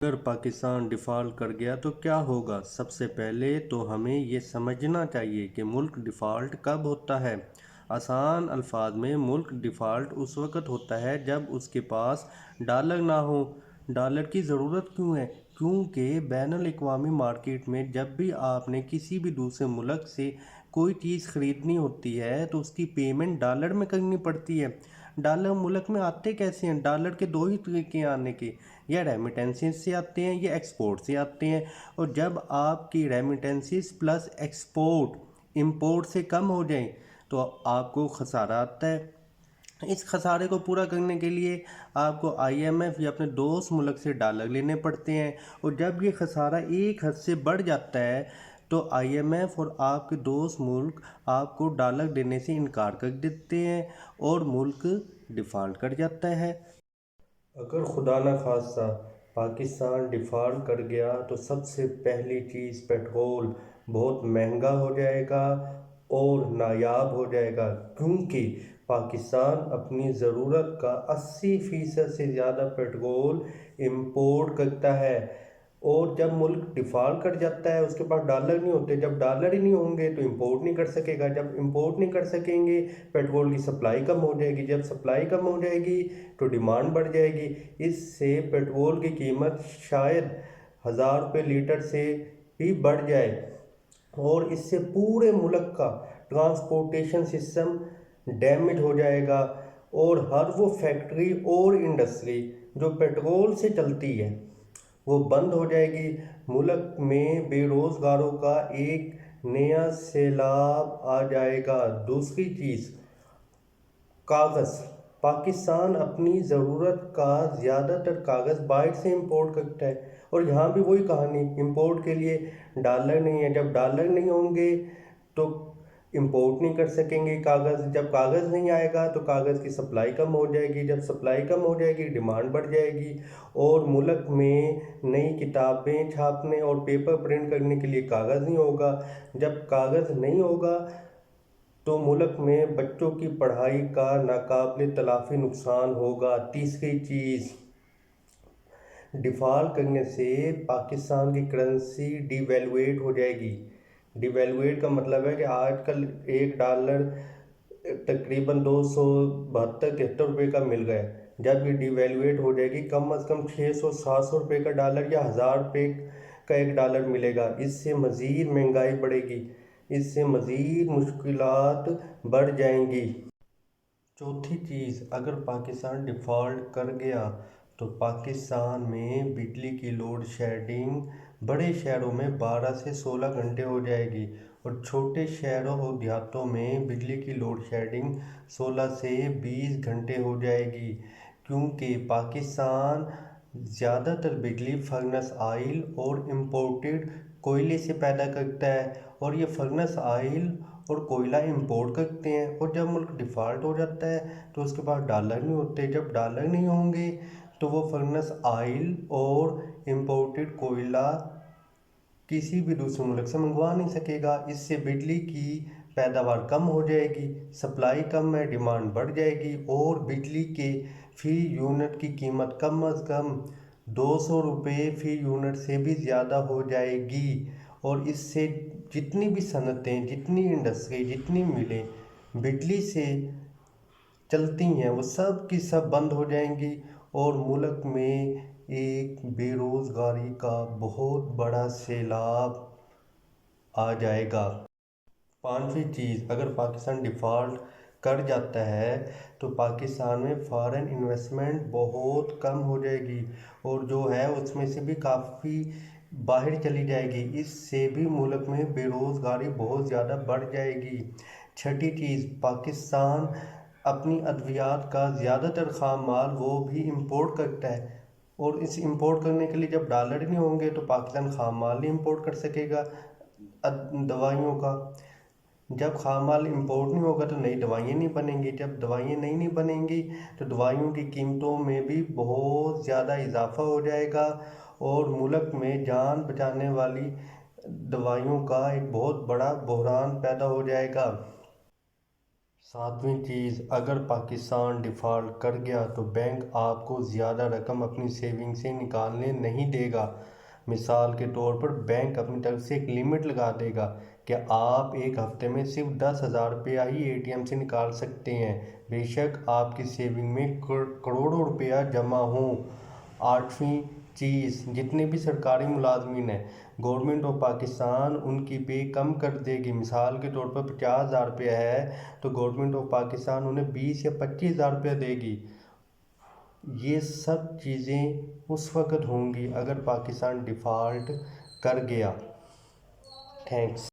اگر پاکستان ڈیفالٹ کر گیا تو کیا ہوگا؟ سب سے پہلے تو ہمیں یہ سمجھنا چاہیے کہ ملک ڈیفالٹ کب ہوتا ہے۔ آسان الفاظ میں ملک ڈیفالٹ اس وقت ہوتا ہے جب اس کے پاس ڈالر نہ ہو۔ ڈالر کی ضرورت کیوں ہے؟ کیونکہ بین الاقوامی مارکیٹ میں جب بھی آپ نے کسی بھی دوسرے ملک سے کوئی چیز خریدنی ہوتی ہے تو اس کی پیمنٹ ڈالر میں کرنی پڑتی ہے۔ ڈالر ملک میں آتے کیسے ہیں؟ ڈالر کے دو ہی طریقے آنے کے، یا ریمیٹنسز سے آتے ہیں یا ایکسپورٹ سے آتے ہیں، اور جب آپ کی ریمیٹنسز پلس ایکسپورٹ امپورٹ سے کم ہو جائیں تو آپ کو خسارہ آتا ہے۔ اس خسارے کو پورا کرنے کے لیے آپ کو آئی ایم ایف یا اپنے دوست ملک سے ڈالر لینے پڑتے ہیں، اور جب یہ خسارہ ایک حد سے بڑھ جاتا ہے تو آئی ایم ایف اور آپ کے دوست ملک آپ کو ڈالر دینے سے انکار کر دیتے ہیں اور ملک ڈیفالٹ کر جاتا ہے۔ اگر خدا نخواستہ پاکستان ڈیفالٹ کر گیا تو سب سے پہلی چیز پیٹرول بہت مہنگا ہو جائے گا اور نایاب ہو جائے گا، کیونکہ پاکستان اپنی ضرورت کا 80% سے زیادہ پیٹرول امپورٹ کرتا ہے، اور جب ملک ڈیفالٹ کر جاتا ہے اس کے پاس ڈالر نہیں ہوتے، جب ڈالر ہی نہیں ہوں گے تو امپورٹ نہیں کر سکے گا، جب امپورٹ نہیں کر سکیں گے پیٹرول کی سپلائی کم ہو جائے گی، جب سپلائی کم ہو جائے گی تو ڈیمانڈ بڑھ جائے گی۔ اس سے پیٹرول کی قیمت شاید 1000 روپے لیٹر سے بھی بڑھ جائے، اور اس سے پورے ملک کا ٹرانسپورٹیشن سسٹم ڈیمیج ہو جائے گا، اور ہر وہ فیکٹری اور انڈسٹری جو پیٹرول سے چلتی ہے وہ بند ہو جائے گی۔ ملک میں بے روزگاروں کا ایک نیا سیلاب آ جائے گا۔ دوسری چیز، کاغذ۔ پاکستان اپنی ضرورت کا زیادہ تر کاغذ باہر سے امپورٹ کرتا ہے، اور یہاں بھی وہی کہانی، امپورٹ کے لیے ڈالر نہیں ہے، جب ڈالر نہیں ہوں گے تو امپورٹ نہیں کر سکیں گے کاغذ، جب کاغذ نہیں آئے گا تو کاغذ کی سپلائی کم ہو جائے گی، جب سپلائی کم ہو جائے گی ڈیمانڈ بڑھ جائے گی، اور ملک میں نئی کتابیں چھاپنے اور پیپر پرنٹ کرنے کے لیے کاغذ نہیں ہوگا۔ جب کاغذ نہیں ہوگا تو ملک میں بچوں کی پڑھائی کا ناقابل تلافی نقصان ہوگا۔ تیسری چیز، ڈیفالٹ کرنے سے پاکستان کی کرنسی ڈی ویلویٹ ہو جائے گی۔ ڈی ویلویٹ کا مطلب ہے کہ آج کل ایک ڈالر تقریباً 272-73 روپے کا مل رہا ہے، جب یہ ڈی ویلویٹ ہو جائے گی کم از کم 600-700 روپے کا ڈالر یا 1000 روپے کا ایک ڈالر ملے گا۔ اس سے مزید مہنگائی بڑھے گی، اس سے مزید مشکلات بڑھ جائیں گی۔ چوتھی چیز، اگر پاکستان ڈیفالٹ کر گیا تو پاکستان میں بجلی کی لوڈ شیڈنگ بڑے شہروں میں 12 سے 16 گھنٹے ہو جائے گی، اور چھوٹے شہروں اور دیہاتوں میں بجلی کی لوڈ شیڈنگ 16 سے 20 گھنٹے ہو جائے گی، کیونکہ پاکستان زیادہ تر بجلی فرنس آئل اور امپورٹڈ کوئلے سے پیدا کرتا ہے، اور یہ فرنس آئل اور کوئلہ امپورٹ کرتے ہیں، اور جب ملک ڈیفالٹ ہو جاتا ہے تو اس کے پاس ڈالر نہیں ہوتے، جب ڈالر نہیں ہوں گے تو وہ فرنس آئل اور امپورٹڈ کوئلہ کسی بھی دوسرے ملک سے منگوا نہیں سکے گا۔ اس سے بجلی کی پیداوار کم ہو جائے گی، سپلائی کم ہے، ڈیمانڈ بڑھ جائے گی، اور بجلی کے فی یونٹ کی قیمت کم از کم 200 روپے فی یونٹ سے بھی زیادہ ہو جائے گی، اور اس سے جتنی بھی صنعتیں، جتنی انڈسٹری، جتنی ملیں بجلی سے چلتی ہیں وہ سب کی سب بند ہو جائیں گی، اور ملک میں ایک بے روزگاری کا بہت بڑا سیلاب آ جائے گا۔ پانچویں چیز، اگر پاکستان ڈیفالٹ کر جاتا ہے تو پاکستان میں فارن انویسٹمنٹ بہت کم ہو جائے گی، اور جو ہے اس میں سے بھی کافی باہر چلی جائے گی، اس سے بھی ملک میں بے روزگاری بہت زیادہ بڑھ جائے گی۔ چھٹی چیز، پاکستان اپنی ادویات کا زیادہ تر خام مال وہ بھی امپورٹ کرتا ہے، اور اس امپورٹ کرنے کے لیے جب ڈالر نہیں ہوں گے تو پاکستان خام مال نہیں امپورٹ کر سکے گا دوائیوں کا۔ جب خام مال امپورٹ نہیں ہوگا تو نئی دوائیں نہیں بنیں گی، جب دوائیں نئی نہیں بنیں گی تو دوائیوں کی قیمتوں میں بھی بہت زیادہ اضافہ ہو جائے گا، اور ملک میں جان بچانے والی دوائیوں کا ایک بہت بڑا بحران پیدا ہو جائے گا۔ 7ویں چیز، اگر پاکستان ڈیفالٹ کر گیا تو بینک آپ کو زیادہ رقم اپنی سیونگ سے نکالنے نہیں دے گا۔ مثال کے طور پر بینک اپنی طرف سے ایک لمٹ لگا دے گا کہ آپ ایک ہفتے میں صرف 10,000 روپیہ ہی اے ٹی ایم سے نکال سکتے ہیں، بے شک آپ کی سیونگ میں کروڑوں روپیہ جمع ہوں۔ 8ویں چیز، جتنے بھی سرکاری ملازمین ہیں، گورنمنٹ آف پاکستان ان کی پے کم کر دے گی۔ مثال کے طور پر 50,000 روپیہ ہے تو گورنمنٹ آف پاکستان انہیں 20 یا 25,000 روپیہ دے گی۔ یہ سب چیزیں اس وقت ہوں گی اگر پاکستان ڈیفالٹ کر گیا۔ تھینکس۔